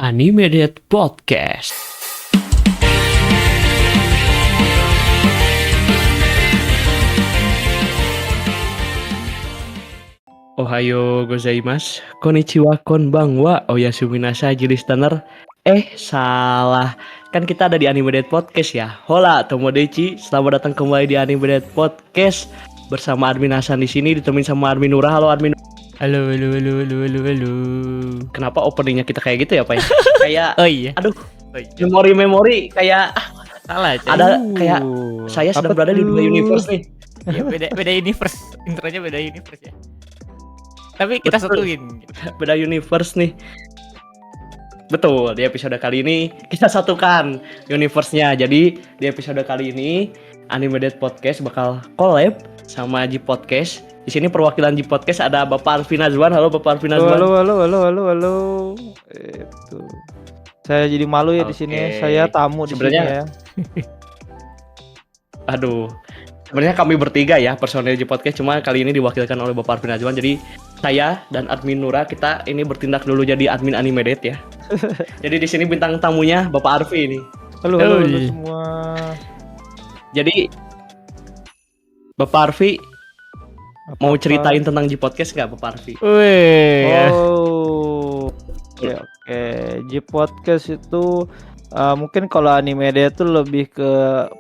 Animated Podcast. Ohayo gozaimasu, konnichiwa, konbanwa, oyasumi nasai, listener. Salah. Kan kita ada di Animated Podcast ya. Hola, Tomodachi. Selamat datang kembali di Animated Podcast bersama Admin Hasan di sini ditemenin sama Admin Nura. Halo Admin. Halo. Kenapa openingnya kita kayak gitu ya, Pak? Kayak Oh iya. aduh, memori kayak Salah. ada kayak saya sedang berada di dua universe nih. Ya, beda universe. Intronya beda universe ya. Tapi kita Betul. satuin. Beda universe nih. Betul, di episode kali ini kita satukan universe-nya. Jadi di episode kali ini Animated Podcast bakal collab sama G Podcast. Di sini perwakilan G Podcast ada Bapak Arfi Nazwan. Halo Bapak Arfi Nazwan. Halo. Itu. Saya jadi malu ya di sini. Oke. Saya tamu di sini Sebenarnya- ya. Aduh. Sebenarnya kami bertiga ya personil G Podcast, cuma kali ini diwakilkan oleh Bapak Arfi Nazwan. Jadi saya dan Admin Nura kita ini bertindak dulu jadi admin Animated ya. Jadi di sini bintang tamunya Bapak Arfi ini. Halo Halo. semua. Jadi Bapak Arfi mau Apa-apa? ceritain tentang G Podcast nggak Bapak Arfi? Wih. Oh. Oke. G Podcast itu mungkin kalau anime dia tuh lebih ke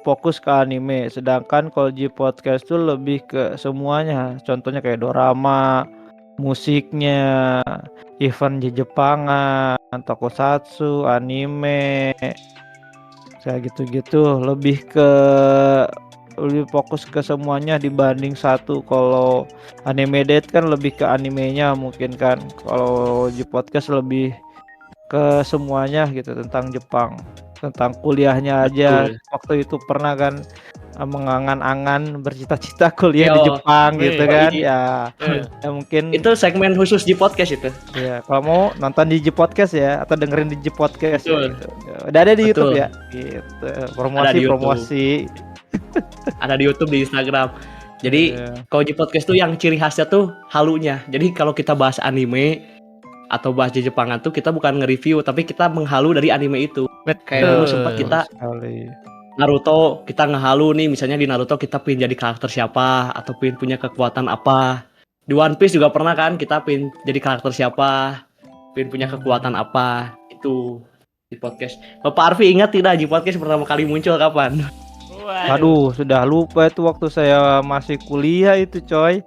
fokus ke anime, sedangkan kalau G Podcast tuh lebih ke semuanya. Contohnya kayak dorama, musiknya, event di Jepangan, tokusatsu, anime, kayak gitu-gitu. Lebih fokus ke semuanya dibanding satu. Kalau Animated kan lebih ke animenya mungkin kan. Kalau G Podcast lebih ke semuanya gitu tentang Jepang, tentang kuliahnya aja. Betul. Waktu itu pernah kan mengangan-angan bercita-cita kuliah di Yo, Jepang gitu kan iya. ya mungkin Itu segmen khusus G Podcast itu. ya kalau mau nonton di G Podcast ya atau dengerin di G Podcast ya, Betul. gitu. Udah ada di Betul. YouTube ya gitu. Ada di YouTube. Promosi Ada di YouTube, di Instagram. Jadi Iya. kalau G Podcast tuh yang ciri khasnya tuh halunya. Jadi kalau kita bahas anime atau bahas Jepangan tuh kita bukan nge-review tapi kita menghalu dari anime itu. Kayak dulu sempat kita sekali. Naruto, kita ngehalu nih, misalnya di Naruto kita pengen jadi karakter siapa atau pengen punya kekuatan apa. Di One Piece juga pernah kan kita pengen jadi karakter siapa, pengen punya kekuatan apa. Itu di podcast. Bapak Arfi ingat tidak di podcast pertama kali muncul kapan? Aduh, sudah lupa itu waktu saya masih kuliah itu, coy.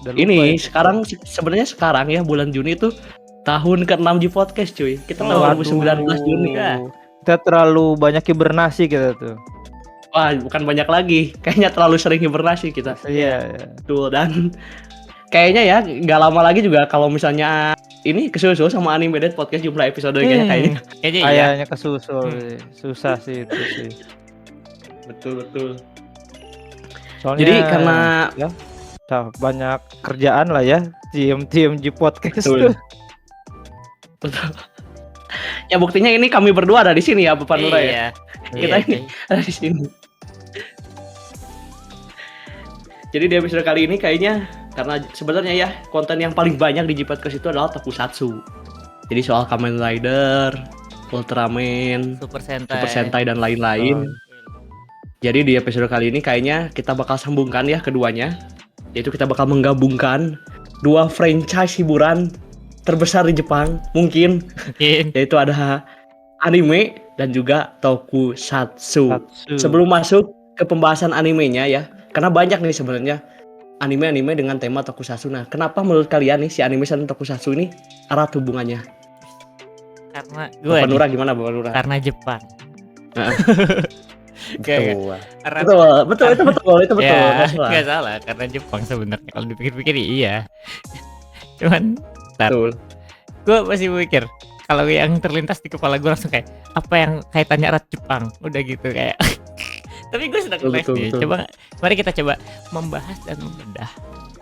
Udah lupa Ini itu. sebenarnya sekarang ya bulan Juni itu tahun ke-6 di podcast cuy. Kita tahun 2019 Juni. ya. Kita terlalu banyak hibernasi kita tuh. Wah, bukan banyak lagi. Kayaknya terlalu sering hibernasi kita. Iya. Betul, dan kayaknya ya nggak lama lagi juga kalau misalnya ini kesusul sama Animated Podcast jumlah episodenya kayaknya. Kayaknya iya. Kayaknya kesusul. Susah sih itu sih. Betul. Soalnya Jadi karena banyak kerjaan lah ya tim G Podcast betul. tuh. Betul. Ya buktinya ini kami berdua ada di sini ya Bapak Nura ya. Iya. Kita ini ada di sini. Jadi di episode kali ini kayaknya karena sebenarnya ya konten yang paling banyak di G Podcast itu adalah tokusatsu. Jadi soal Kamen Rider, Ultraman, Super Super Sentai. Sentai dan lain-lain. Jadi di episode kali ini kayaknya kita bakal sambungkan ya keduanya. Yaitu kita bakal menggabungkan dua franchise hiburan terbesar di Jepang mungkin, yaitu ada anime dan juga tokusatsu. Sebelum masuk ke pembahasan animenya ya, karena banyak nih sebenarnya anime-anime dengan tema tokusatsu. Nah, kenapa menurut kalian nih si anime dan tokusatsu ini erat hubungannya? Karena Bapak gue Nura gimana Bapak Nura? karena Jepang. Betul. Karena Betul, itu betul. Ya, nggak salah. nggak salah karena Jepang sebenarnya kalau dipikir-pikir iya. Cuman Betul. gue masih mikir kalau yang terlintas di kepala gue langsung kayak apa yang kaitannya erat Jepang, udah gitu kayak. Tapi gue sedang Betul, les nih. betul. Coba mari kita coba membahas dan membedah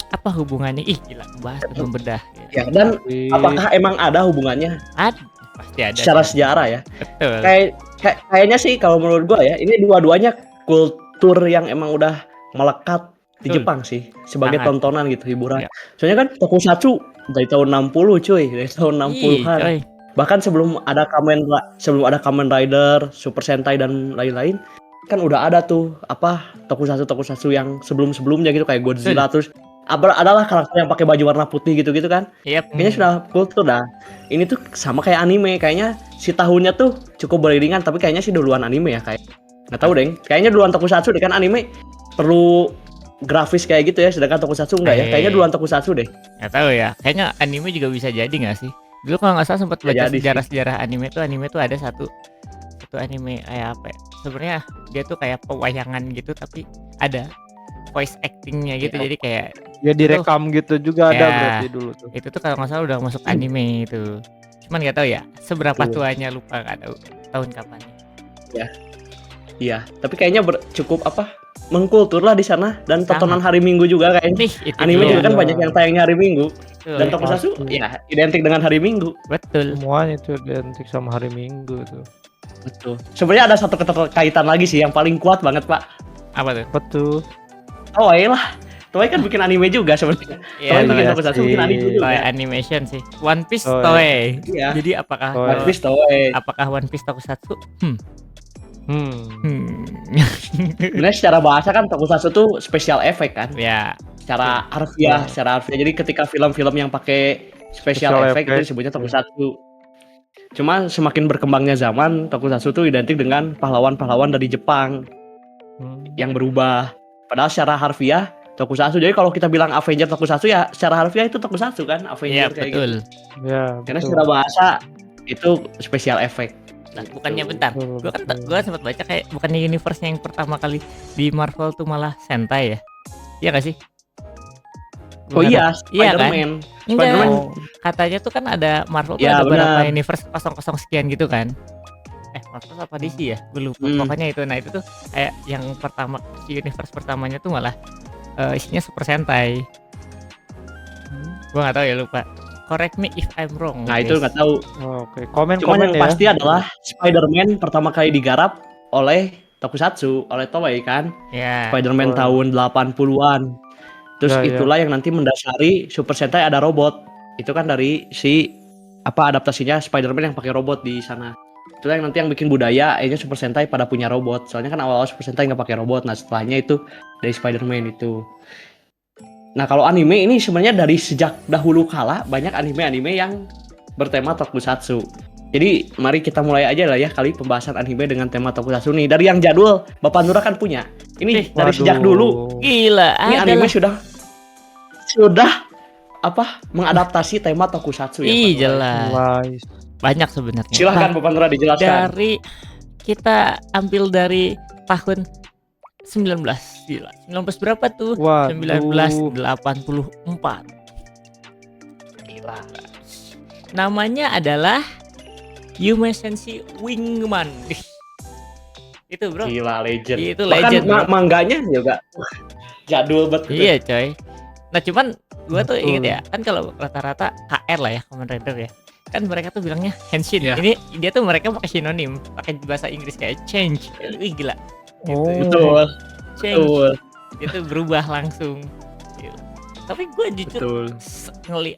apa hubungannya. Gila, membahas dan membedah. Gitu. Ya, dan apakah emang ada hubungannya Pasti ada. secara sejarah ya? Betul. Kayaknya sih kalau menurut gua ya, ini dua-duanya kultur yang emang udah melekat di Betul. Jepang sih sebagai Sangat. tontonan gitu, hiburan. Ya. Soalnya kan tokusatsu dari tahun 60 cuy, dari tahun 60-an. Coy. Bahkan sebelum ada Kamen Rider, Super Sentai dan lain-lain, kan udah ada tuh tokusatsu yang sebelum-sebelumnya gitu kayak Godzilla terus adalah karakter yang pakai baju warna putih gitu-gitu kan. Yap. Kayaknya sudah kultur dah. Ini tuh sama kayak anime, kayaknya si tahunnya tuh cukup beriringan tapi kayaknya sih duluan anime ya kayak. Nggak tahu deh. Kayaknya duluan tokusatsu deh kan anime perlu grafis kayak gitu ya sedangkan tokusatsu enggak ya. Kayaknya duluan tokusatsu deh. Nggak tahu ya. Kayaknya anime juga bisa jadi nggak sih? Dulu kalau nggak salah sempat Bisa baca jadi sih. sejarah-sejarah anime tuh ada satu anime kayak apa ya? Sebenarnya dia tuh kayak pewayangan gitu tapi ada voice actingnya gitu. Ya. Jadi kayak Ya direkam gitu juga ada Ya. berarti dulu tuh. itu tuh kalau nggak salah udah masuk anime itu. Cuman nggak tahu ya seberapa Betul. tuanya, lupa, nggak tahu tahun kapan. Iya, tapi kayaknya cukup mengkultur lah di sana dan Sangat. tontonan hari Minggu juga kayaknya. Nih itu Anime dia. juga kan Iya. banyak yang tayangnya hari Minggu Betul. dan tokusatsu pasti. ya identik dengan hari Minggu. Betul. Semuanya itu identik sama hari Minggu tuh. Betul. Sebenarnya ada satu keterkaitan lagi sih yang paling kuat banget, Pak. Apa tuh? Betul. Toei lah. Toei kan bikin anime juga sebenarnya. Iya, Toei bikin iya tokusatsu, sih. bikin anime juga. Toei animation sih. One Piece Toei. Toei. Iya. Jadi apakah Toei. One Piece Toei. apakah One Piece tokusatsu? Sebenarnya secara bahasa kan tokusatsu tuh special effect kan. Ya, Secara harfiah. Jadi ketika film-film yang pakai special Special effect itu effect. disebutnya tokusatsu. Cuma semakin berkembangnya zaman, tokusatsu tuh identik dengan pahlawan-pahlawan dari Jepang yang berubah. Padahal secara harfiah tokusatsu. Jadi kalau kita bilang Avenger tokusatsu ya secara harfiah itu tokusatsu kan, iya Avenger kayak betul. gitu. Ya, Karena betul. secara bahasa itu special effect. Nah, Gitu. bukannya bentar. Gua sempat baca kayak bukannya universe yang pertama kali di Marvel tuh malah Sentai ya? Iya nggak sih? Oh Gua nggak iya, tahu. Iya kan? Spider-Man. Enggak. Spider-Man. Oh, Katanya tuh kan ada Marvel tuh Ya, ada beberapa benar. universe 00 sekian gitu kan. Marvel apa DC ya? Gue lupa. Pokoknya itu. Nah, itu tuh kayak yang pertama, si universe pertamanya tuh malah isinya Super Sentai. Gua nggak tahu ya, lupa. Correct me if I'm wrong. Nah, itu guys. nggak tahu. Oke, Cuman komen-komen yang ya. pasti adalah Spider-Man pertama kali digarap oleh tokusatsu, oleh Toei kan. Ya. Spider-Man Oh. tahun 80-an. Terus Ya, ya. itulah yang nanti mendasari Super Sentai ada robot. Itu kan dari si adaptasinya Spider-Man yang pakai robot di sana. Itulah yang nanti yang bikin budaya akhirnya Super Sentai pada punya robot. Soalnya kan awal-awal Super Sentai nggak pakai robot. Nah, setelahnya itu dari Spider-Man itu. Nah, kalau anime ini sebenarnya dari sejak dahulu kala banyak anime-anime yang bertema tokusatsu. Jadi mari kita mulai aja lah ya kali pembahasan anime dengan tema tokusatsu nih. Dari yang jadul, Bapak Nura kan punya. Ini dari sejak dulu. Gila, Ini anime adalah. sudah mengadaptasi tema tokusatsu ya. Ih, Pak Nura? jelas. Wise. Banyak sebenarnya. Silahkan Bapak Nura dijelaskan. Dari kita ambil dari tahun 19, gila. 19 berapa tuh? Waduh. 1984. Gila. Namanya adalah Yume Sensei Wingman. Ih, itu bro. Gila legend. Itu Bahkan legend, bro. mangganya juga jadul banget. Iya coy. Nah cuman gue tuh Betul. inget ya, kan kalau rata-rata KR lah ya, Kamen Rider ya, kan mereka tuh bilangnya Henshin. Iya. Ini dia tuh mereka pakai sinonim, pakai bahasa Inggris kayak change. Wih gila, Oh. Betul. change. Betul. Itu berubah langsung. Gila. Tapi gue jujur Betul.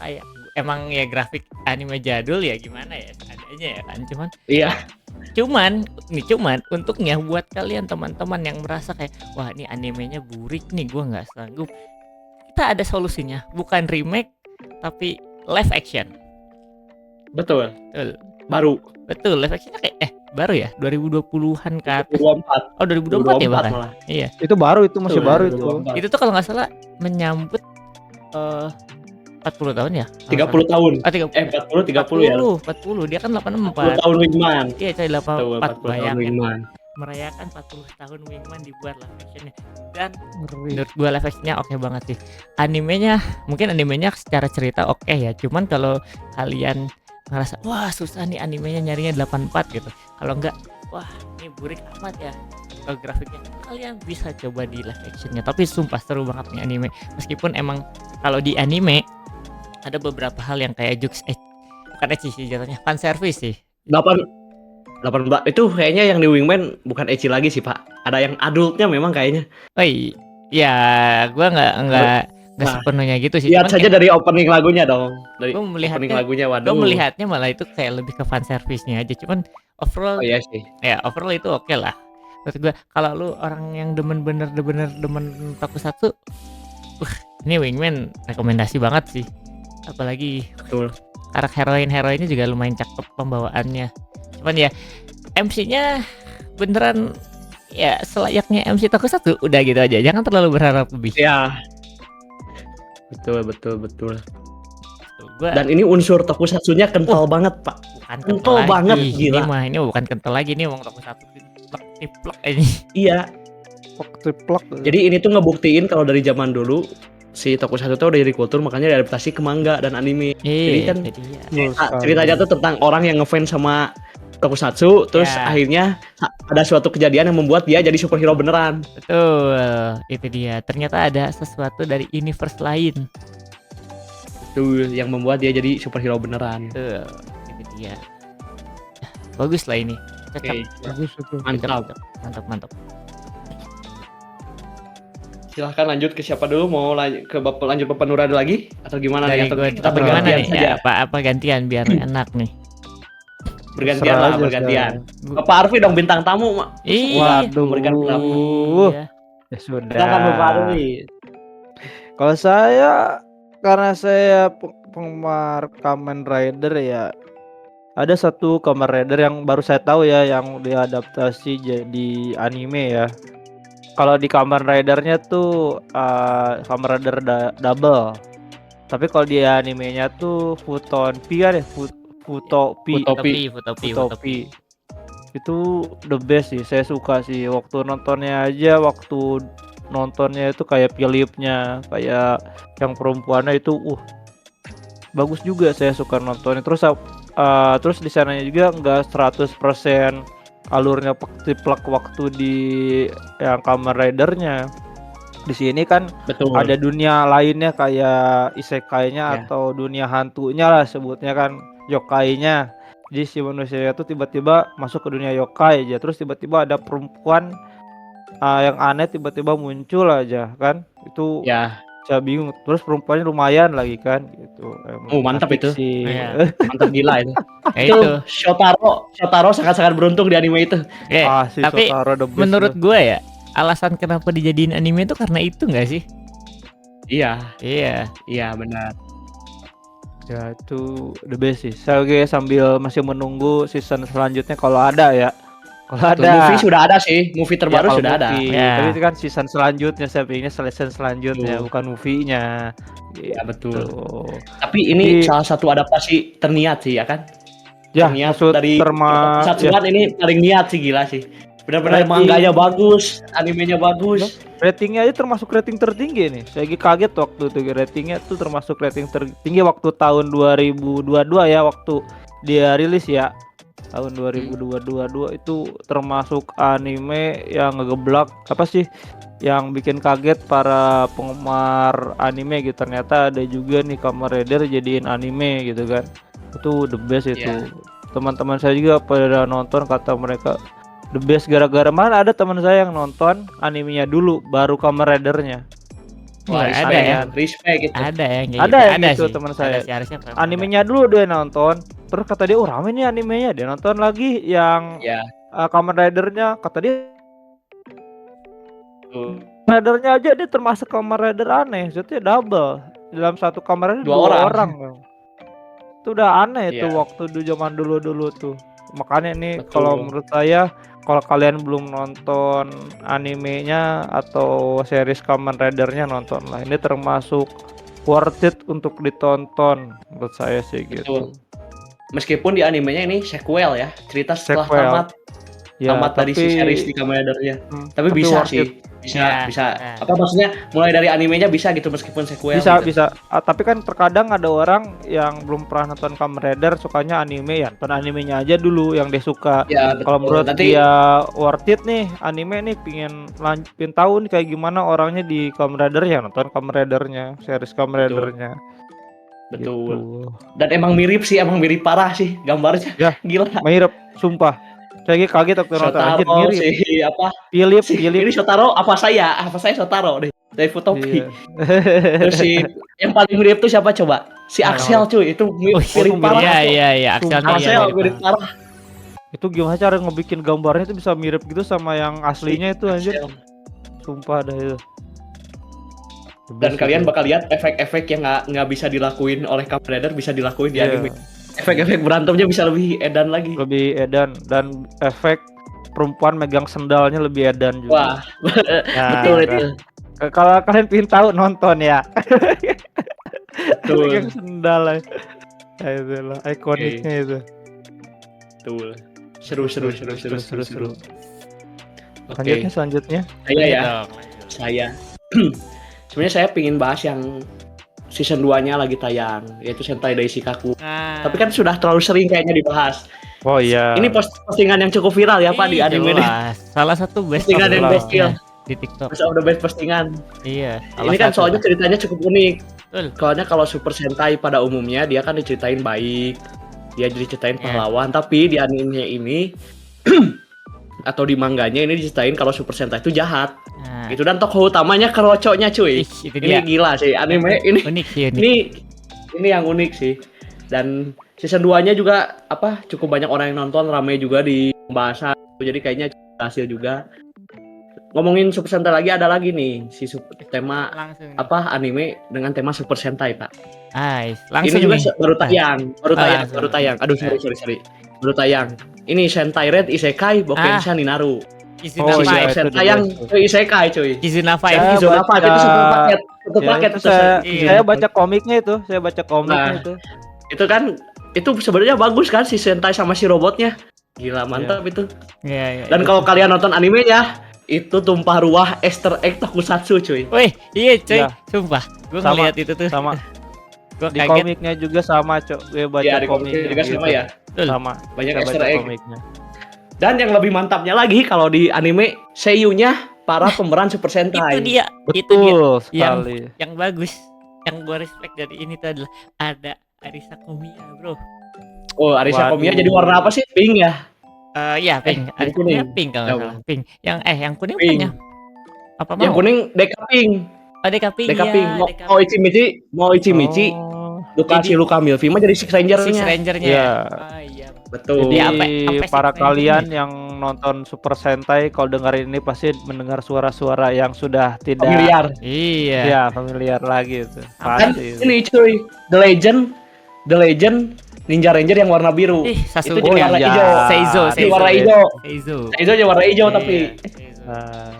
kayak emang ya grafik anime jadul ya gimana ya adanya ya kan, Iya. cuman untuknya buat kalian teman-teman yang merasa kayak wah ini animenya burik nih gue nggak sanggup, kita ada solusinya, bukan remake tapi live action. Betul. Betul. Baru Betul, live actionnya kayak baru ya 2020-an ke atas. 2024. Oh 2024 ya bahkan. malah. Iya. Itu baru, itu masih Betul, baru itu. 2024. Itu tuh kalau nggak salah menyambut 40 tahun ya? 30 tahun. 30 40 ya. 40 dia kan 40 84. tahun Wingman. Iya coy, Betul, 84 40 tahun bayangin Wingman. merayakan 40 tahun Wingman dibuat live actionnya. Dan Ngeri. menurut gua live actionnya oke banget sih. Mungkin animenya secara cerita oke ya. Cuman kalau kalian ngerasa wah susah nih animenya nyarinya 84 gitu. Kalau enggak, wah ini burik amat ya kalau grafiknya. Kalian bisa coba di live actionnya. Tapi sumpah seru banget nih anime. Meskipun emang kalau di anime ada beberapa hal yang kayak jokes bukan ecchi sih jatuhnya, fan service sih. 18 itu kayaknya yang di Wingman bukan ecchi lagi sih Pak. Ada yang adultnya memang kayaknya. Oh iya, gua nggak nggak Nah, sepenuhnya gitu sih. lihat Cuman saja dari opening lagunya dong. Dari gue opening melihatnya lagunya, gue waduh. melihatnya malah itu kayak lebih ke fan service-nya aja. Cuman overall Oh iya sih. ya overall itu oke lah. Menurut gue kalau lu orang yang bener-bener demen tokusatsu, ini Wingman rekomendasi banget sih. Apalagi Betul. karakter heroinnya juga lumayan cakep pembawaannya. Cuman ya MC-nya beneran ya selayaknya MC tokusatsu, udah gitu aja. Jangan terlalu berharap lebih. Ya, betul betul betul. Gua Dan ini unsur tokusatsunya kental banget, Pak. bukan kental kental lagi. banget, Ini gila. mah ini bukan kental lagi, ini emang tokusatsu tiplek ini. Iya. Triplek. Jadi ini tuh ngebuktiin kalau dari zaman dulu si tokusatsu tuh udah jadi kultur, makanya diadaptasi ke manga dan anime. Jadi kan Jadi ya. ceritanya tuh tentang orang yang ngefans sama tokusatsu, terus Ya. akhirnya ada suatu kejadian yang membuat dia jadi superhero beneran. Betul, itu dia. Ternyata ada sesuatu dari universe lain. Itu yang membuat dia jadi superhero beneran. Betul, itu dia. Bagus lah ini. Cocok. Oke, Bagus itu. mantap. Mantap. Silahkan lanjut ke siapa dulu, mau ke lanjut Bapak Nurada lagi atau gimana nih? Dari Atau gue kita gimana bergantian nih? saja. Ya, apa gantian biar enak nih. Bergantian Terserah lah, aja, bergantian. Gua- Bapak Arfi dong bintang tamu, Mak. Iya. Waduh. Memberikan pendapat. Iya. Ya sudah. Silakan Bapak Arfi. Kalau saya karena saya penggemar Kamen Rider ya, ada satu Kamen Rider yang baru saya tahu ya yang diadaptasi jadi anime ya. Kalau di Kamen Rider-nya tuh Kamen Rider Double. Tapi kalau di animenya tuh Futonpi kan ya, Futopi. Futopi. Itu the best sih, saya suka sih waktu nontonnya aja, waktu nontonnya itu kayak Philipnya, kayak yang perempuannya itu bagus juga, saya suka nontonnya. Terus di sananya juga nggak 100% alurnya tiplek waktu di yang Kamen Rider-nya. Di sini kan Betul. ada dunia lainnya kayak isekainya Ya. atau dunia hantunya lah sebutnya kan, yokainya. Jadi si manusia itu tiba-tiba masuk ke dunia yokai aja, terus tiba-tiba ada perempuan yang aneh tiba-tiba muncul aja kan, itu Ya, saya bingung. Terus perempuannya lumayan lagi kan gitu. mantap Asik itu. sih. Iya. mantap gila itu. Ya Itu itu. Shotaro sangat-sangat beruntung di anime itu. Si Tapi Shotaro the best menurut tuh. gue ya, alasan kenapa dijadiin anime itu karena itu nggak sih? Iya, Iya. benar. Ya itu the best sih. Saya oke sambil masih menunggu season selanjutnya kalau ada ya. Kalau Betul, ada. movie sudah ada sih, movie Ya, terbaru kalau sudah ada. movie. Ya. Tapi itu kan season selanjutnya, saya pinginnya season selanjutnya Betul. bukan movie-nya. Ya betul. Tuh. Tapi ini Jadi- salah satu adaptasi terniat sih ya kan? Ya, Terniat maksud dari Tokusatsuan ini paling niat sih, gila sih. Benar-benar Rating- manganya bagus, animenya bagus. ratingnya aja termasuk rating tertinggi nih. Saya lagi kaget waktu itu ratingnya tuh termasuk rating tertinggi waktu tahun 2022 ya, waktu dia rilis ya. Tahun 2022 itu termasuk anime yang ngegeblak apa sih? Yang bikin kaget para penggemar anime gitu. Ternyata ada juga nih Kamen Rider jadiin anime gitu kan. Itu the best itu. Iya. Teman-teman saya juga pada nonton, kata mereka the best, gara-gara mana ada teman saya yang nonton animenya dulu baru Kamen Rider-nya. Wah, Wah, ada respect ya. Respect gitu. Ada yang kayak Ada gitu. yang gitu, sih. teman saya. Ada sih, harusnya memang Animenya dulu dia nonton, terus kata dia rame nih animenya, dia nonton lagi yang Ya. Kamen Rider-nya, kata dia Tuh. Rider-nya aja dia termasuk Kamen Rider aneh, jadi double dalam satu Kamen Rider Dua orang. Itu udah aneh itu Iya. waktu di zaman dulu tuh. Makanya nih Betul. kalau menurut saya, kalau kalian belum nonton animenya atau series Kamen Rider-nya, nontonlah. Ini termasuk worth it untuk ditonton menurut saya sih gitu. Betul. Meskipun di animenya ini sequel ya, cerita setelah Sequel. tamat dari si series di Kamen Rider-nya. Tapi bisa worth sih. it. Ya, Bisa. ya. Apa maksudnya mulai dari animenya bisa gitu meskipun sequel. Bisa. Tapi kan terkadang ada orang yang belum pernah nonton Kamen Rider sukanya anime ya. Nonton animenya aja dulu yang dia suka. Ya, Kalau betul. menurut Nanti dia worth it nih anime nih, pingin tahu nih kayak gimana orangnya di Kamen Rider ya, nonton Kamen Rider-nya, series Kamen Betul. Rider-nya. betul. Gitu. Dan emang mirip sih, emang mirip parah sih gambarnya. Ya. Gila. Mirip, sumpah. Saya kaget waktu nonton, anjir Shotaro mirip. si apa? Philip. Ini Shotaro apa saya? Apa saya Shotaro deh. Dari Futopi. Iya. Terus si yang paling mirip tuh siapa coba? Si Nah, Axel cuy, itu Wih, mirip parah. iya tuh. iya iya, Axelnya iya Axel mirip mirip banget. parah. Itu gimana cara ngebikin gambarnya itu bisa mirip gitu sama yang aslinya itu anjir. Axel. Sumpah dah itu. Dan Habis kalian itu. bakal lihat efek-efek yang nggak bisa dilakuin oleh Kamen Rider bisa dilakuin di Iya, anime. Efek-efek berantemnya bisa lebih edan lagi. lebih edan dan efek perempuan megang sendalnya lebih edan juga. Wah, Nah, betul udah. itu. Kalau kalian pengen tahu nonton ya. Betul. Megang sendal ya. Ya itulah ikoniknya itu. Betul. Seru. Oke, Selanjutnya. saya ya. Dong, lanjut. Saya sebenarnya saya pingin bahas yang season 2-nya lagi tayang, yaitu Sentai Daishikaku. Nah, Tapi kan sudah terlalu sering kayaknya dibahas. Oh iya. Ini postingan yang cukup viral ya Pak di anime ini. jelas. Salah satu best Postingan yang of best ya, kill. di TikTok. Masa udah best postingan. Iya. Ini kan soalnya ceritanya cukup unik. Betul. Soalnya kalau Super Sentai pada umumnya dia kan diceritain baik, dia diceritain Ya. pahlawan. Tapi di anime ini atau di manganya ini diceritain kalau Super Sentai itu jahat. Nah, Gitu, dan tokoh utamanya Keroco-nya cuy. ih, itu Ini dia. gila sih anime ini. Unik sih unik. Ini yang unik sih. Dan season 2-nya juga cukup banyak orang yang nonton, ramai juga di pembahasan. Jadi kayaknya berhasil juga. Ngomongin Super Sentai lagi, ada lagi nih tema Langsung. anime dengan tema Super Sentai, Pak. Nice. Langsung Ini juga nih. baru tayang. langsung. Baru tayang. Aduh, sorry. Baru tayang. Ini Sentai Red Isekai Bokensha Ninaru. Kizuna Oh, Season iya, Five. itu Sentai the yang best. Isekai cuy. Kizuna Ya, Five. Ini zona apa? baca- Itu satu paket. Satu Ya, paket itu tuh. saya Iya. baca komiknya itu. Saya baca komiknya Nah, itu. Itu kan itu sebenarnya bagus kan si Sentai sama si robotnya. Gila, mantap itu. Iya, iya. Dan kalau kalian nonton animenya, itu tumpah ruah Easter egg Tokusatsu cuy. Wih, iya cuy, Iya. sumpah. Gue Sama, ngeliat itu tuh. Sama Gue di kaget. komiknya juga sama, Cok. Gue baca Iya, di komiknya juga gitu. sama ya. Betul. Sama. Banyak Saya Easter baca egg. komiknya. Dan yang lebih mantapnya lagi kalau di anime seiyunya para pemeran Super Sentai. Itu dia. Itu dia. Betul Yang- sekali. Yang bagus. Yang gue respect dari ini tuh adalah ada Arisa Komiya, bro. Oh, Arisa Waduh. Komiya jadi warna apa sih? Pink ya? Iya, pink. yang Arisa kuning. Komiya pink kalau nggak Yang- salah. Pink. Yang kuning Pink. punya apa Yang mau? kuning Deka Pink. Oh, Deka Pink. Deka ya, Pink. Deka Mau Ichimichi, Oh, Luka Milvi mah jadi Six Ranger. Six Ranger-nya. Iya. Oh iya. Betul. Jadi Dia sampai para Six kalian Ranger yang nonton Super Sentai kalau dengerin ini pasti mendengar suara-suara yang sudah tidak Familiar. Iya. ya familiar lagi itu. Kan Pasti. ini cuy, The Legend Ninja Ranger yang warna biru. Ih, Sasuke. Itu jadi warna iya. hijau. Seizo, Itu warna Seizo. hijau. Seizo. Itu aja warna hijau Iya, tapi Seizo. Nah,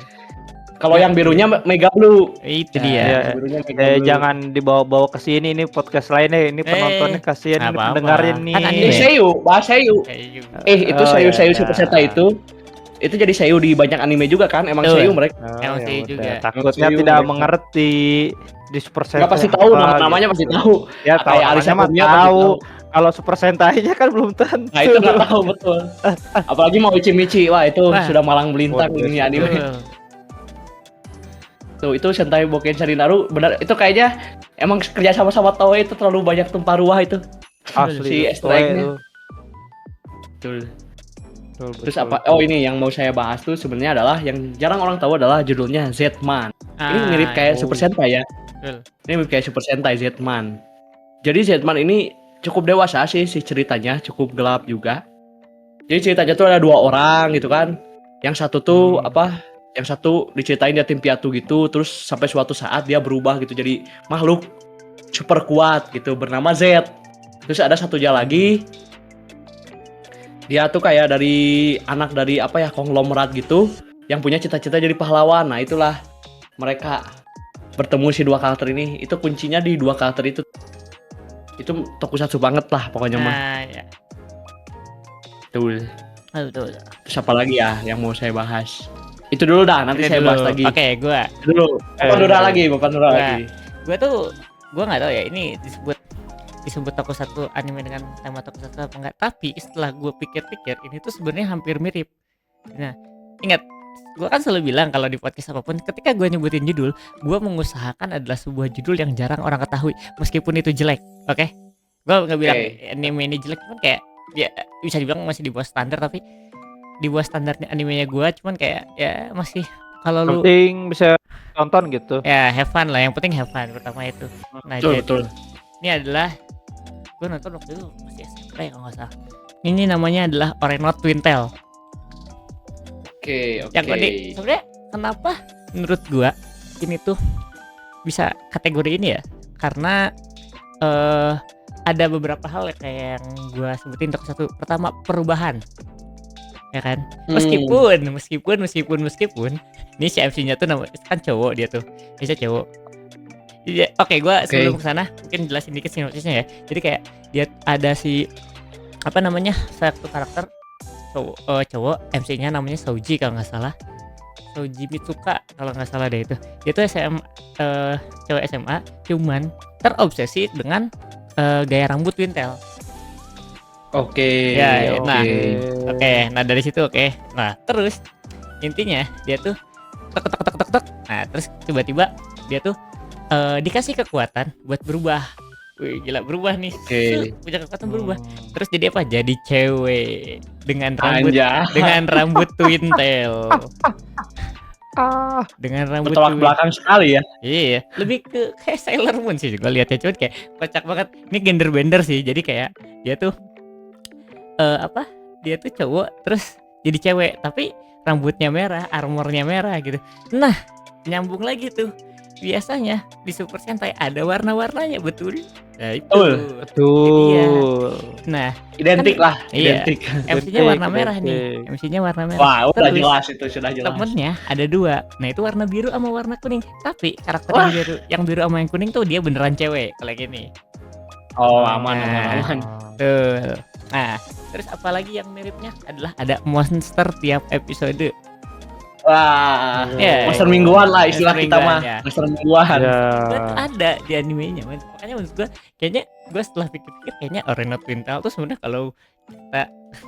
kalau yang birunya Mega Blue. Itu Nah, dia. Iya. yang birunya Mega Blue. jangan dibawa-bawa ke sini, ini podcast lainnya, ini penontonnya kasihan, ini apa-apa. pendengarnya nih. Kan Ini anime. Seiyu, bahas Seiyu. Seizo. Itu Oh, Seiyu iya. Super Sentai itu jadi Seiyu di banyak anime juga kan? Emang Betul. Seiyu mereka. Oh, Emang ya Seiyu udah. juga. Takutnya Seiyu tidak mereka. mengerti di Super Sentai. Nggak pasti tahu apa, namanya gitu. pasti tahu. Ya tahu Kayak Arisa namanya mah Komiya pasti tahu. Kalau Super Sentai-nya kan belum tentu. Nah itu nggak tahu betul. Apalagi mau Ichimichi, wah itu Wah. sudah malang melintang Waduh, ini anime. Betul. Tuh itu Sentai Bokensha Ninaru benar itu kayaknya emang kerja sama Toei itu terlalu banyak tumpah ruah itu. Asli. Si itu. Easter egg-nya. Itu. Betul. Betul, Terus betul, apa? betul. Oh ini yang mau saya bahas tuh sebenarnya adalah yang jarang orang tahu adalah judulnya Zman. Ini mirip kayak oh. Super Sentai ya. Betul. Ini mirip kayak Super Sentai Zman. Jadi Zman ini cukup dewasa sih si ceritanya, cukup gelap juga. Jadi ceritanya tuh ada dua orang gitu kan. Yang satu tuh Yang satu diceritain dia tim piatu gitu, terus sampai suatu saat dia berubah gitu jadi makhluk super kuat gitu bernama Z. Terus ada satunya lagi. Dia tuh kayak anak dari konglomerat gitu yang punya cita-cita jadi pahlawan. Nah, itulah mereka bertemu si dua karakter ini. Itu kuncinya di dua karakter itu. Itu tokusatsu banget lah pokoknya mah. Nah, ya. Betul. Betul. Terus apa lagi ya yang mau saya bahas? Itu dulu dah, nanti Ini saya dulu. bahas lagi. Oke, gua Dulu. Bapak Nura lagi, Bapak Nura Gua- lagi. gua nggak tahu ya ini disebut tokusatsu anime dengan tema tokusatsu apa enggak, tapi setelah gua pikir-pikir ini tuh sebenarnya hampir mirip. Nah, ingat gua kan selalu bilang kalau di podcast apapun ketika gua nyebutin judul, gua mengusahakan adalah sebuah judul yang jarang orang ketahui meskipun itu jelek. Oke? Gua nggak bilang anime ini jelek, cuman kayak ya bisa dibilang masih di bawah standar, tapi di bawah standarnya animenya gua cuman kayak ya masih kalau lu Penting bisa tonton gitu. Ya have fun lah, yang penting have fun pertama itu. Nah Betul jadi betul. ini adalah gue nonton waktu itu masih SMP kalau nggak salah. Ini namanya adalah Orenot Twin Tail. Oke Yang oke. unik sebenarnya kenapa menurut gua ini tuh bisa kategori ini ya, karena ada beberapa hal ya kayak yang gua sebutin. Untuk satu, pertama perubahan, ya kan. Meskipun ini si MC-nya tuh kan cowok, dia tuh bisa cowok. Iya, oke, gua Oke. sebelum kesana mungkin jelasin dikit sinopsisnya ya. Jadi kayak dia ada si apa namanya, satu karakter cowok MC-nya namanya Souji kalau nggak salah. Souji Mitsuka kalau nggak salah deh itu. Dia tuh cewek SMA, cuman terobsesi dengan gaya rambut twin tail. Oke. Ya, Oke. nah, oke. Nah dari situ oke. Nah terus intinya dia tuh tek tek tek tek tek. Nah terus tiba-tiba dia tuh dikasih kekuatan buat berubah. Wih gila, berubah nih. Oke. Punya kekuatan berubah. Terus jadi apa? Jadi cewek dengan rambut Anjay. twin tail. Ah, Dengan rambut Bertolak twin. belakang sekali ya. Iya, lebih ke kayak Sailor Moon sih gue lihatnya, cuman kayak kocak banget. Ini gender bender sih. Jadi kayak dia tuh apa? Dia tuh cowok terus jadi cewek, tapi rambutnya merah, armornya merah gitu. Nah, nyambung lagi tuh. Biasanya di Super Sentai ada warna-warnanya, betul? Nah, itu. Betul. betul. Nah, Identik lah. iya. Identik. MC-nya warna merah nih. Identik. MC-nya warna merah. Wah udah Terus jelas itu sudah jelas. temennya ada dua. Nah itu warna biru sama warna kuning. Tapi karakter Wah. yang biru sama yang kuning tuh dia beneran cewek kalau gini. Oh aman Nah. aman aman. Tuh. Nah terus apalagi yang miripnya adalah ada monster tiap episode. Wah. Ya, Monster mingguan lah istilah monster kita mah. mingguan, ya. Monster mingguan. Ya. Kan ada di animenya, man. Makanya maksud gue kayaknya gue setelah pikir-pikir kayaknya Orenot Twin Tail tuh sebenarnya kalau kita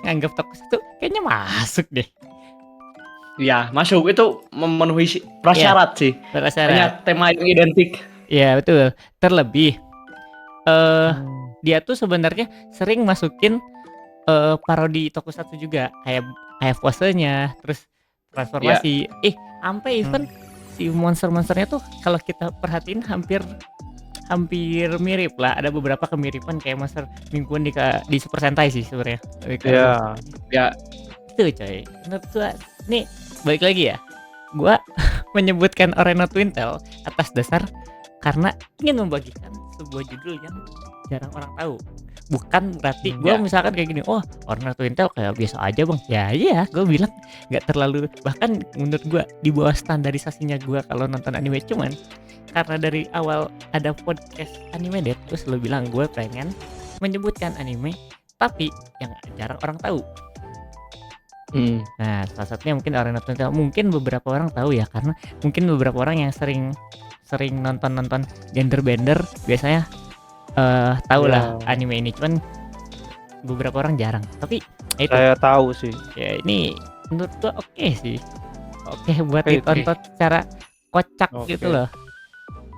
nganggap tokusatsu kayaknya masuk deh. Ya masuk itu memenuhi prasyarat sih. Penasaran? Banyak tema yang identik. Ya betul. Terlebih dia tuh sebenarnya sering masukin parodi tokusatsu juga, kayak posenya, terus transformasi. Sampai even si monster-monsternya tuh kalau kita perhatiin hampir mirip lah. Ada beberapa kemiripan kayak monster mingguan di Super Sentai sih sebenarnya. Ya. Ya. Itu coy. Menurut gua nih balik lagi ya. Gua menyebutkan Orenot Twin Tail atas dasar karena ingin membagikan sebuah judul yang jarang orang tahu. Bukan berarti gue misalkan kayak gini, oh Orenot Twin Tail kayak biasa aja bang. Ya iya, gue bilang nggak terlalu, bahkan menurut gue di bawah standarisasinya gue kalau nonton anime. Cuman karena dari awal ada podcast anime deh, terus lo bilang gue pengen menyebutkan anime tapi yang jarang orang tahu. Nah salah satunya mungkin Orenot Twin Tail. Mungkin beberapa orang tahu ya, karena mungkin beberapa orang yang sering nonton gender bender biasanya tahu lah anime ini. Cuman beberapa orang jarang. Tapi itu Saya tahu sih. ya, ini menurut gua oke sih. Oke buat Oke. ditonton secara kocak Oke. gitu loh.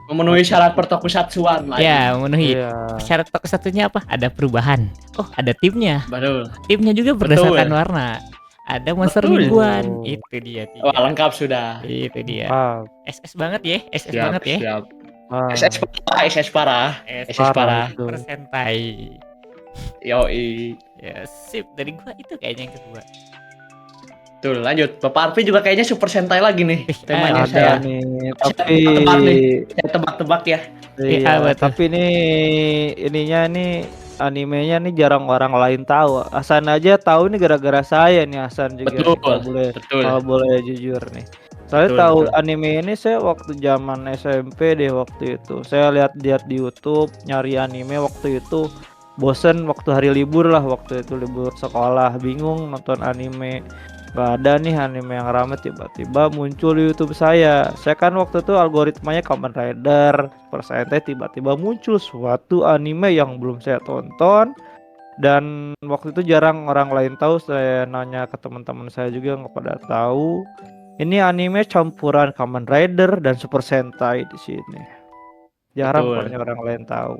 Memenuhi syarat pertokusatsuan lah. Ya memenuhi Iya. syarat tokusatsunya apa? Ada perubahan. Oh ada timnya. Betul. Timnya juga berdasarkan warna. Ada monster Betul. mingguan. Itu dia Wah tiga. lengkap sudah. Itu dia. Ah, SS banget ya. SS Siap banget ya. siap. ah. SS parah, SS parah. SS parah. itu. Persentai. Yoi. Ya sip, dari gua itu kayaknya yang kedua. Tuh lanjut. Bapak Arfi juga kayaknya Super Sentai lagi nih. Temanya Ada saya. nih, Saya tapi tebak nih. Saya tebak-tebak ya. iya, apa tuh? tapi ininya nih animenya nih jarang orang lain tahu. Hasan aja tahu nih gara-gara saya nih, Hasan juga. Betul. Betul. Kalau boleh jujur nih. Saya Betul, tahu betul. anime ini saya waktu zaman SMP deh waktu itu. Saya lihat di YouTube, nyari anime waktu itu. Bosen waktu hari libur lah, waktu itu libur sekolah, bingung nonton anime. Gak ada nih anime yang rame, tiba-tiba muncul di YouTube saya. Saya kan waktu itu algoritmanya Kamen Rider, Super Sentai, tiba-tiba muncul suatu anime yang belum saya tonton. Dan waktu itu jarang orang lain tahu. Saya nanya ke teman-teman saya juga nggak pada tahu. Ini anime campuran Kamen Rider dan Super Sentai di sini. Jarang Betul. pokoknya orang lain tahu.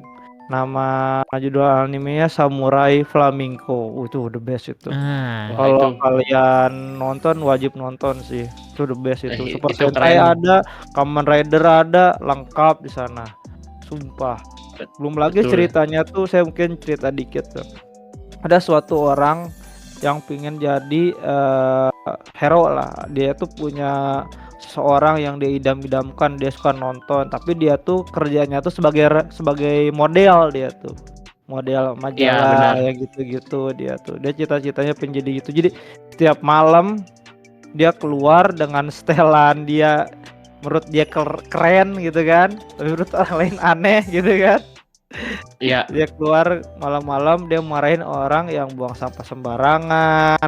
Nama judul animenya Samurai Flamenco. Itu the best itu. Ah, Wah, Kalau itu kalian nonton wajib nonton sih. Itu the best itu. Super itu Sentai keren. ada, Kamen Rider ada, lengkap di sana. Sumpah. Belum lagi Betul. ceritanya tuh saya mungkin cerita dikit tuh. Ada suatu orang yang pingin jadi hero lah. Dia tuh punya seseorang yang dia idam-idamkan, dia suka nonton, tapi dia tuh kerjanya tuh sebagai model dia tuh. Model Iya, majalah benar. ya gitu-gitu dia tuh. Dia cita-citanya pengen jadi gitu. Jadi setiap malam dia keluar dengan setelan dia menurut dia keren gitu kan. Tapi menurut orang lain aneh gitu kan. Iya, Dia keluar malam-malam dia marahin orang yang buang sampah sembarangan,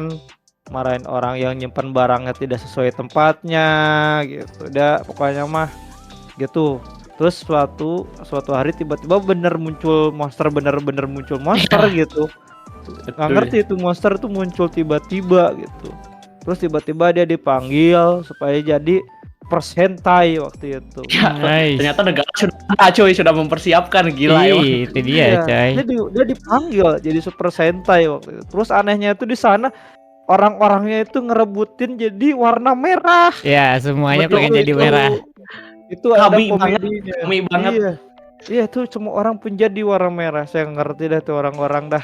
marahin orang yang nyimpan barangnya tidak sesuai tempatnya gitu. Dia pokoknya mah gitu. Terus suatu hari tiba-tiba bener-bener muncul monster gitu. Nggak betul. ngerti itu monster tuh muncul tiba-tiba gitu. Terus tiba-tiba dia dipanggil supaya jadi persentai waktu itu. Ya, nice. ternyata negara sudah mempersiapkan, gila emang. Itu dia, Iya, coy. dia dipanggil jadi super sentai waktu itu. Terus anehnya itu di sana orang-orangnya itu ngerebutin jadi warna merah. Ya, semuanya Betul pengen jadi itu. merah. Itu ada Kami banget, komedinya. kami banget. Iya. Iya tuh semua orang penjadi warna merah. Saya ngerti dah tuh orang-orang dah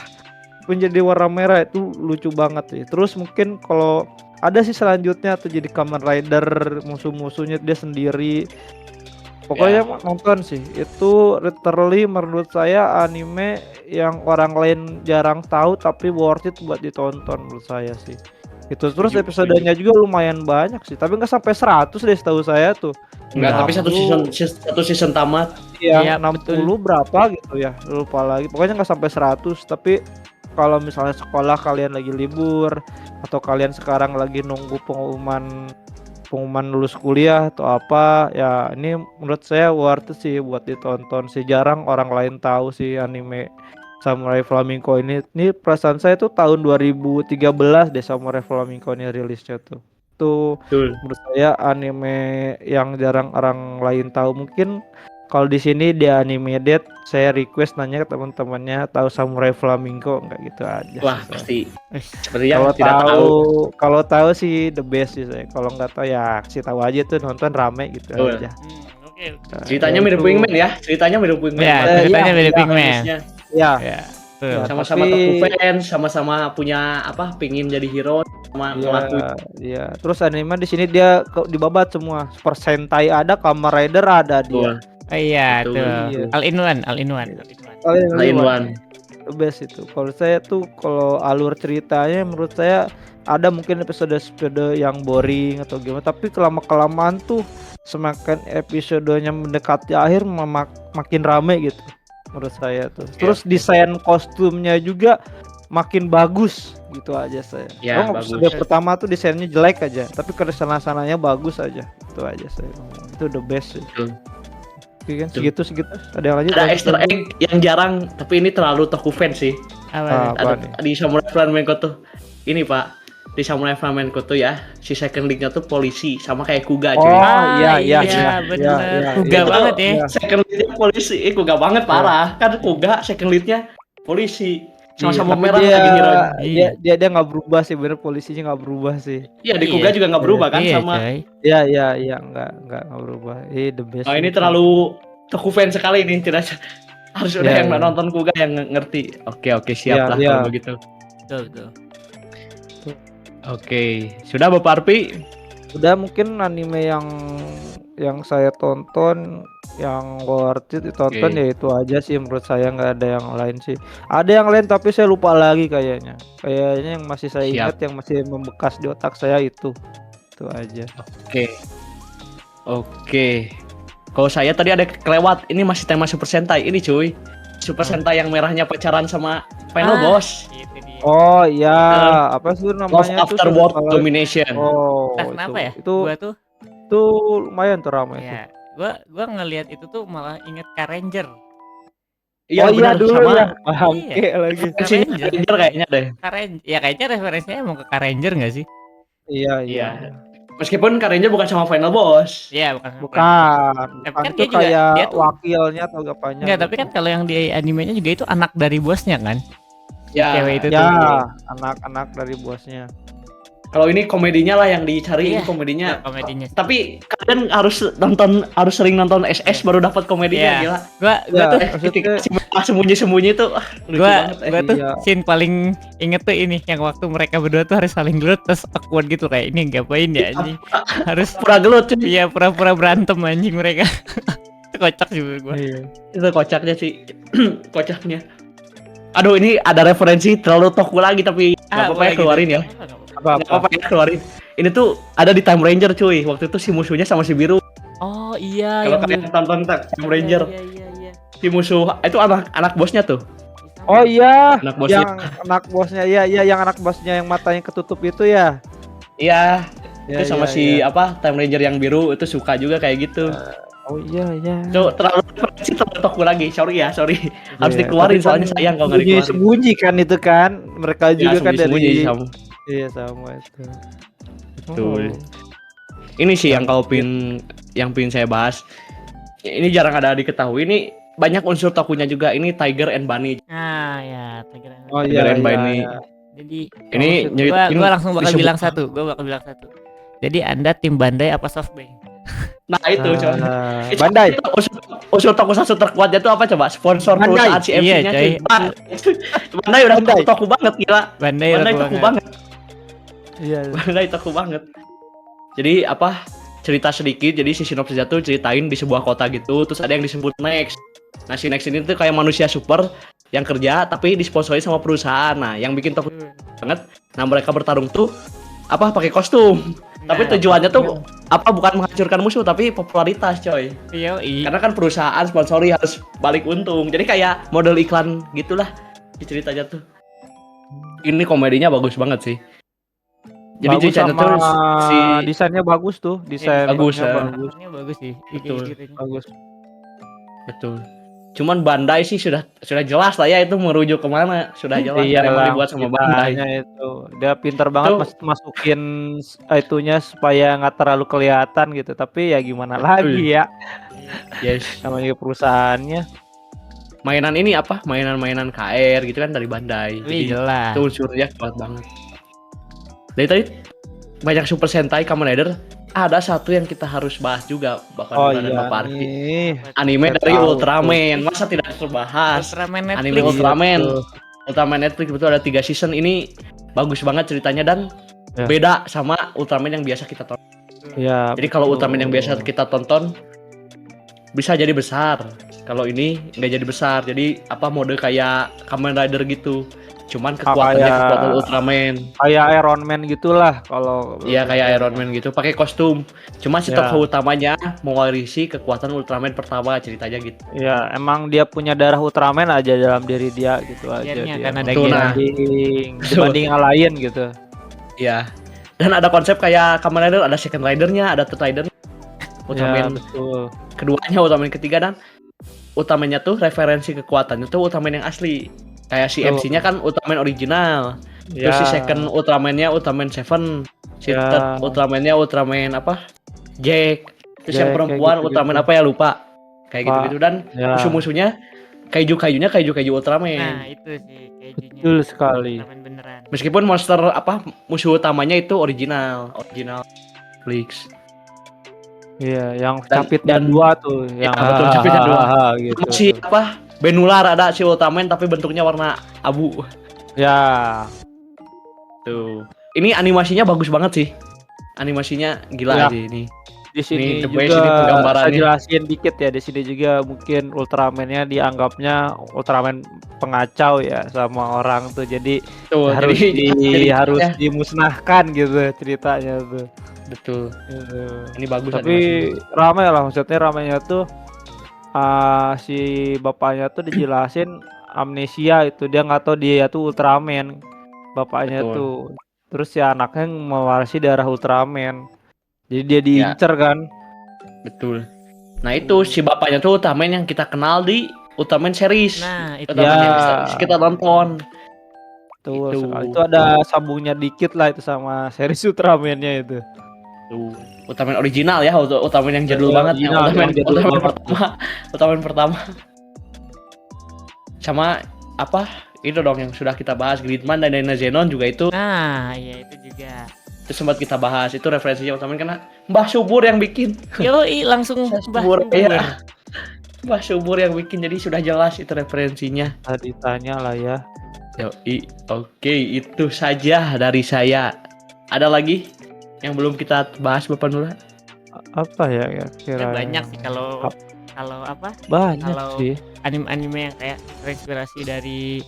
penjadi warna merah itu lucu banget sih. Terus mungkin kalau ada sih selanjutnya tuh jadi Kamen Rider musuh-musuhnya dia sendiri. Pokoknya Ya. nonton sih. Itu literally menurut saya anime yang orang lain jarang tahu tapi worth it buat ditonton menurut saya sih. Itu terus Setuju, episodenya juga lumayan banyak sih, tapi nggak sampai 100 deh setahu saya tuh. Enggak, tapi satu season 60, satu season tamat. Iya, iya 60 betul. berapa gitu ya, lupa lagi. Pokoknya nggak sampai 100, tapi kalau misalnya sekolah kalian lagi libur atau kalian sekarang lagi nunggu pengumuman lulus kuliah atau apa ya, ini menurut saya worth it sih buat ditonton sih. Jarang orang lain tahu sih anime Samurai Flamenco ini perasaan saya tuh tahun 2013 deh Samurai Flamenco ini rilisnya tuh. Itu Betul. menurut saya anime yang jarang orang lain tahu. Mungkin kalau di sini di Anime Date saya request nanya ke teman-temannya tahu Samurai Flamenco nggak, gitu aja Wah, sih saya. pasti Eh, sepertinya Kalau tidak tahu. tahu, kalau tahu sih the best sih saya. Kalau nggak tahu ya kasih tahu aja tuh, nonton rame gitu Betul. aja. Oke. Nah, Ceritanya ya mirip itu. Wingman ya, ceritanya mirip Wingman. Ya, Eh, ceritanya iya, mirip iya. Pigman. Premisnya. Ya, Ya, betul. Ya, Sama-sama tapi toku fans, sama-sama punya apa, pingin jadi hero, sama ngelakuin. iya. Terus anime di sini dia dibabat semua. Super Sentai ada, Kamen Rider ada dia. Betul. Oh iya, Betul. tuh. Iya. All in one, all in one. Oh, yang Lain liwat. one. The best itu. Kalau saya tuh kalau alur ceritanya menurut saya ada mungkin episode-episode yang boring atau gimana, tapi kelamaan tuh semakin episodenya mendekati akhir makin rame gitu menurut saya tuh. Terus desain kostumnya juga makin bagus gitu aja saya. Ya, Oh, bagus. episode pertama tuh desainnya jelek aja, tapi ke sana-sananya bagus aja. Itu aja saya ngomong. Itu the best sih. Betul. Oke kan? Betul. Segitu. Ada yang lanjut? Ada lanjut, Easter lanjut. egg yang jarang, tapi ini terlalu toku fans sih. Apa? Apa Ada nih? di Samurai Flamenco tuh. Ini Pak, di Samurai Flamenco tuh ya, si second lead-nya tuh polisi, sama kayak Kuga cuy. Oh, iya, bener. iya, Kuga iya. banget ya. Iya. Second lead-nya polisi, Kuga banget parah. Kan Kuga second lead-nya polisi. Sama-sama Tapi merah dia, lagi hero. dia nggak berubah sih, bener, polisinya nggak berubah sih. Iya, di Kuga juga nggak berubah kan Iya, sama. coy. Iya, nggak berubah. The best. Oh, ini itu. terlalu toku fans sekali nih, tidak harus udah Iya, yang iya. nonton Kuga yang ngerti. Oke, siap lah Iya. kalau begitu. Betul. Oke, sudah Bapak Arpi? Udah, mungkin anime yang saya tonton yang worth it ditonton Oke. ya itu aja sih menurut saya, nggak ada yang lain sih. Ada yang lain tapi saya lupa lagi kayaknya. Kayaknya yang masih saya Siap. ingat, yang masih membekas di otak saya itu aja. Oke. Kalau saya tadi ada kelewat, ini masih tema Super Sentai ini cuy. Super Sentai yang merahnya pacaran sama final boss. Itu dia. Oh iya, apa sih Love namanya tuh? After World Kalau- Domination. Oh, Entah kenapa ya? Itu Gua tuh lumayan tuh ramai tuh. ya, gua ngelihat itu tuh malah inget Car Ranger. Iya, oh iya benar, dulu sama ya. Bangke lagi. referensinya Ranger kayaknya deh. Car Ranger, ya kayaknya referensinya emang ke Car Ranger nggak sih? Iya. Iya. Meskipun Karenja bukan sama Final Boss. Iya, bukan. Bukan, Tapi bukan kan itu dia juga kayak dia tuh wakilnya atau apanya enggak, tapi gitu. kan kalau yang di animenya juga itu anak dari bosnya kan? Ya. Cewek itu tuh. Ya, anak-anak dari bosnya. Kalau ini komedinya lah yang dicari, ini Iya, komedinya. komedinya. Tapi kalian harus sering nonton SS baru dapat komedinya, Iya. gila. Gua Ya, tuh Ketika maksudnya si sembunyi-sembunyi tuh lucu banget. gua tuh Iya. scene paling inget tuh ini yang waktu mereka berdua tuh harus saling gelut terus awkward gitu kayak ini ngapain ya anjing. Harus Pura gelut cuy. iya pura-pura berantem anjing mereka. Itu kocak sih menurut gua. Iya. Itu kocaknya sih. Kocaknya. Aduh, ini ada referensi terlalu toku lagi tapi nggak apa-apa ya boleh gitu. keluarin ya. Nggak apa-apa. Nggak Apa-apa. apa-apa ya keluarin. Ini tuh ada di Time Ranger cuy. Waktu itu si musuhnya sama si biru. Oh iya Kalau yang kalian tonton Time Ranger, Iya. si musuh itu anak bosnya tuh. Oh iya, Anak bosnya. yang anak bosnya, iya yang anak bosnya yang matanya ketutup itu ya. Iya. Ya, Itu sama ya, si ya. apa Time Ranger yang biru itu suka juga kayak gitu. Oh iya. Tuh terlalu referensi terlalu toku lagi. Sorry ya, sorry. Harus Iya, dikeluarin tapi kan soalnya sayang kalau nggak dikeluarin. sembunyi kan itu kan. Mereka Ya, juga kan sembunyi-sembunyi dari sama. iya sama itu. Betul. Oh. Ini sih yang pingin saya bahas. Ini jarang ada diketahui. Ini banyak unsur tokunya juga. Ini Tiger and Bunny. Nah ya Tiger and Oh Bunny. iya, Tiger and iya, Bunny. iya. Jadi Ini nyeritain gua langsung bakal disebut- bilang satu. Jadi Anda tim Bandai apa Softbank? Nah itu coba. Itu- Bandai. itu unsur tokusatsu terkuatnya itu apa coba? Sponsor Bandai. perusahaan CFC-nya. Iya, coy. Bandai udah Bandai. toku banget gila. Bandai Bandai laku toku banget. banget. Iya. Bandai toku banget. Jadi apa? Cerita sedikit. Jadi si sinopsisnya tuh ceritain di sebuah kota gitu. Terus ada yang disebut Next. Nah si Next ini tuh kayak manusia super yang kerja tapi disponsori sama perusahaan. Nah yang bikin toku banget. Nah mereka bertarung tuh apa pakai kostum. Tapi Nah, tujuannya tuh apa bukan menghancurkan musuh tapi popularitas coy. Yoi. Karena kan perusahaan sponsori harus balik untung. Jadi kayak model iklan gitulah di ceritanya tuh. Ini komedinya bagus banget sih. Jadi Bagus ceritanya sama tuh si desainnya bagus tuh, desainnya bagus, ya. bagus. Ini bagus sih. Betul. Ceritanya. Bagus. betul. Cuman Bandai sih sudah jelas lah ya itu merujuk kemana. Sudah jelas Iya emang lah, dibuat sama Bandai. ceritanya itu. Dia pintar banget Tuh. masukin itunya supaya nggak terlalu kelihatan gitu. Tapi ya gimana Betul. lagi ya, Yes. namanya perusahaannya. Mainan ini apa? Mainan-mainan KR gitu kan dari Bandai. Wih, Jadi jelas. itu unsurnya kuat banget. Dari tadi banyak Super Sentai Kamen Rider. Ada satu yang kita harus bahas juga bakal Oh dan iya Bapak Arki. nih. Anime Saya dari tahu Ultraman. Masa tidak terbahas? Ultraman Netflix. Anime Ultraman. Betul. Ultraman Netflix betul ada 3 season ini bagus banget ceritanya dan Ya. beda sama Ultraman yang biasa kita tonton. Ya, Jadi kalau betul. Ultraman yang biasa kita tonton bisa jadi besar. Kalau ini nggak jadi besar. Jadi apa mode kayak Kamen Rider gitu. Cuman kekuatannya kayak- kekuatan Ultraman. kayak Iron Man gitulah kalau Iya kayak Iron Man gitu, pakai kostum. Cuma si Ya. tokoh utamanya mewarisi kekuatan Ultraman pertama ceritanya gitu. ya emang dia punya darah Ultraman aja dalam diri dia gitu aja Gennya dia. kan ada Betul, gen. nah. dibanding yang lain gitu. Iya. Dan ada konsep kayak Kamen Rider, ada Second Rider-nya, ada Third Rider. Ya, Ultraman betul. keduanya, Ultraman ketiga dan utamanya tuh referensi kekuatannya tuh Ultraman yang asli. Kayak si Betul. MC-nya kan Ultraman original. Terus si second Ultraman-nya Ultraman Seven. Si Ya. third Ultraman-nya Ultraman apa? Jack. Terus yang Jack, perempuan kayak gitu-gitu. Ultraman apa ya lupa. Kayak Pak. gitu-gitu dan Ya. musuh-musuhnya kaiju-kayunya kaiju-kaiju Ultraman. Nah, itu sih kayaknya. Betul sekali. Ultraman beneran. Meskipun monster apa musuh utamanya itu original Flix. Iya, yang Dan- capitnya dan- dua tuh, Ya, yang betul, capitnya dua. gitu. Si apa? Benular ada si Ultraman tapi bentuknya warna abu. Ya, Tuh. Ini animasinya bagus banget sih. Animasinya gila Ya. sih ini. di sini the best juga ini saya penggambarannya. jelasin dikit ya. Di sini juga mungkin Ultraman-nya dianggapnya Ultraman pengacau ya sama orang tuh. Jadi Tuh, harus jadi- harus ya, dimusnahkan gitu ceritanya tuh. betul. Gitu. Ini bagus Tapi animasinya. ramai lah, maksudnya ramainya tuh si bapaknya tuh dijelasin amnesia itu, dia nggak tahu dia tuh Ultraman bapaknya Betul. tuh. Terus si anaknya mewarisi darah Ultraman, jadi dia diincer kan. Betul. Nah, itu si bapaknya tuh Ultraman yang kita kenal di Ultraman series. Nah, itu Ultraman Ya. yang bisa kita tonton. Tuh Itu. sekali. Itu ada sambungnya dikit lah itu sama series Ultraman-nya itu. Tuh, Ultraman original ya, Ultraman yang jadul banget, yang Original, Ultraman, yang jadul Ultraman banget. pertama, Ultraman pertama. Sama apa? Itu dong yang sudah kita bahas, Gridman dan Dyna Zenon juga itu Nah, ya itu juga. sempat kita bahas. Itu referensinya Ultraman karena Mbah Subur yang bikin. Yoi, langsung Mbah Subur, Subur. iya. Mbah Subur yang bikin, jadi sudah jelas itu referensinya. Tadi tanya lah ya. Yoi, oke, itu saja dari saya. Ada lagi yang belum kita bahas, Bapak Nura? Apa ya kira Banyak sih kalau apa? banyak Kalau sih. anime-anime yang kayak terinspirasi dari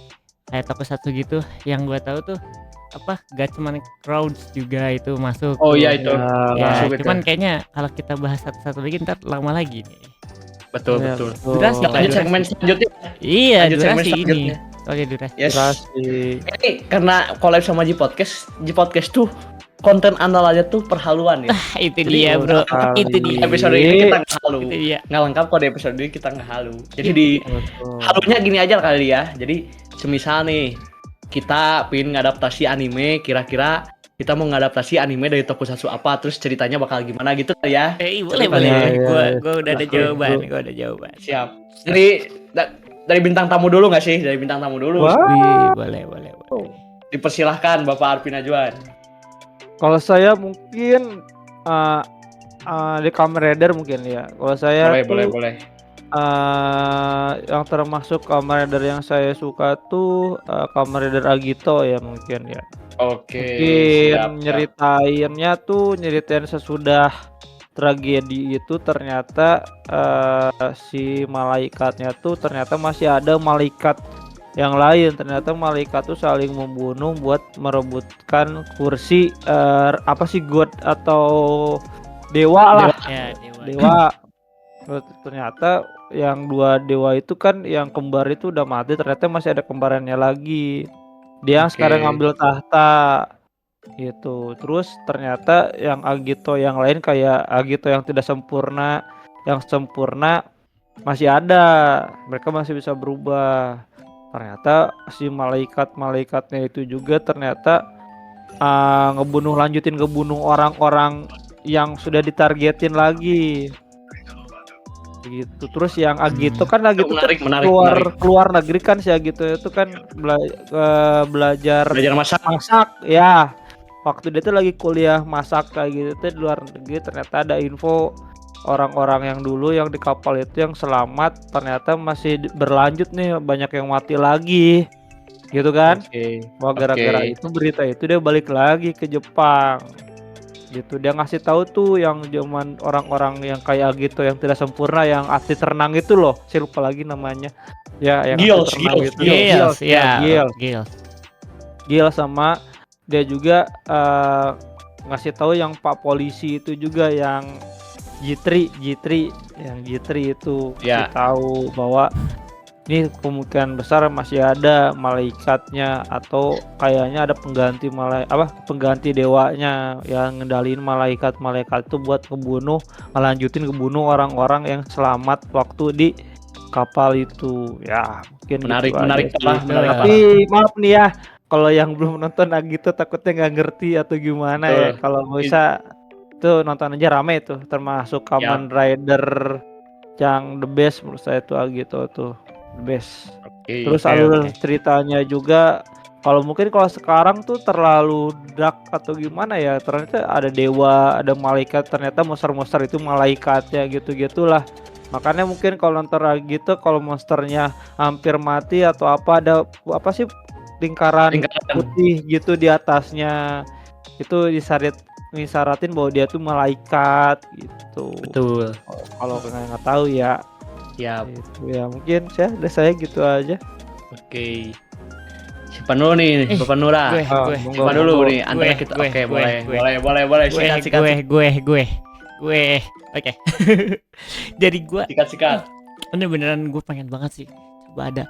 kayak tokusatsu gitu, yang gua tahu tuh apa Gatchaman Crowds juga itu masuk Oh tuh. iya itu. Ya, Masuk itu. cuman kayaknya kalau kita bahas satu-satu lagi ntar lama lagi nih. Betul, Ya, betul. Durasi, Kita lanjut segmen selanjutnya. Iya, Lanjut segmen durasi ini. selanjutnya. Soalnya durasi. Yes. Durasi. Ini karena collab sama G Podcast tuh konten andalannya tuh perhaluan ya. Itu Jadi, dia, Bro. kali. Itu dia. Episode ini kita nggak halu. Itu dia. Nggak lengkap kok di episode ini kita nggak halu. Jadi di Betul. halunya gini aja kali ya. Jadi semisal nih kita pengen ngadaptasi anime, kira-kira kita mau ngadaptasi anime dari tokusatsu apa, terus ceritanya bakal gimana gitu kali ya. Boleh, Coba boleh. ya, ya. Gua udah ada Oke, jawaban, bro. gua ada jawaban. Siap. Jadi dari bintang tamu dulu nggak sih? Dari bintang tamu dulu. Wah. Wih, boleh, boleh. Dipersilahkan Bapak Arvin Najwan. Kalau saya mungkin di Kamen Rider mungkin ya. Kalau saya Boleh. yang termasuk Kamen Rider yang saya suka tuh Kamen Rider Agito ya mungkin ya. Oke. Mungkin siap. nyeritain sesudah tragedi itu ternyata si malaikatnya tuh ternyata masih ada malaikat yang lain. Ternyata malaikat tuh saling membunuh buat merebutkan kursi apa sih god atau dewa lah. Ya, Dewa. Ternyata yang dua dewa itu kan yang kembar itu udah mati, ternyata masih ada kembarannya lagi. Dia yang Oke. sekarang ngambil tahta gitu. Terus ternyata yang Agito yang lain kayak Agito yang tidak sempurna, yang sempurna masih ada. Mereka masih bisa berubah. Ternyata si malaikatnya itu juga ternyata lanjutin ngebunuh orang-orang yang sudah ditargetin lagi. Begitu. Terus yang Agito kan Agito Menarik. keluar negeri kan, si Agito itu kan belajar masak. ya. Waktu dia tuh lagi kuliah masak kayak gitu tuh di luar negeri, ternyata ada info orang-orang yang dulu yang di kapal itu yang selamat ternyata masih berlanjut nih, banyak yang mati lagi gitu kan. Oke. Wah, gara-gara itu berita itu dia balik lagi ke Jepang gitu. Dia ngasih tahu tuh yang zaman orang-orang yang kayak gitu yang tidak sempurna, yang atlet renang itu loh, saya lupa lagi namanya ya, yang Gils, atlet renang Gils, gitu. Gils, ya, Gils. Gils. Sama dia juga ngasih tahu yang Pak Polisi itu juga yang G3 itu Ya. tahu bahwa ini kemungkinan besar masih ada malaikatnya atau kayaknya ada pengganti dewanya yang ngendaliin malaikat itu buat melanjutin ngebunuh orang-orang yang selamat waktu di kapal itu ya. Mungkin Menarik gitu menarik aja sih. parah. Tapi maaf nih ya, kalau yang belum nonton Agito takutnya nggak ngerti atau gimana ya. Betul. Kalau bisa tuh nonton aja, rame tuh, termasuk Kamen Rider yang the best menurut saya tuh Agito tuh the best. Oke. Terus alur ceritanya juga kalau sekarang tuh terlalu dark atau gimana ya, ternyata ada dewa, ada malaikat, ternyata monster-monster itu malaikatnya gitu-gitulah. Makanya mungkin kalau nonton Agito, kalau monsternya hampir mati atau apa, ada apa sih lingkaran putih gitu di atasnya, itu disaratin bahwa dia tuh malaikat gitu. Betul. Kalau nggak tahu ya. Siap. Gitu. Ya mungkin saya gitu aja. Oke. Siapa dulu nih, Bapak Nura? Gue. Siapa dulu nih? Antara kita. Oke, boleh. Sikat. Gue. Oke. Jadi gue Sikat. beneran gue pengen banget sih. Coba ada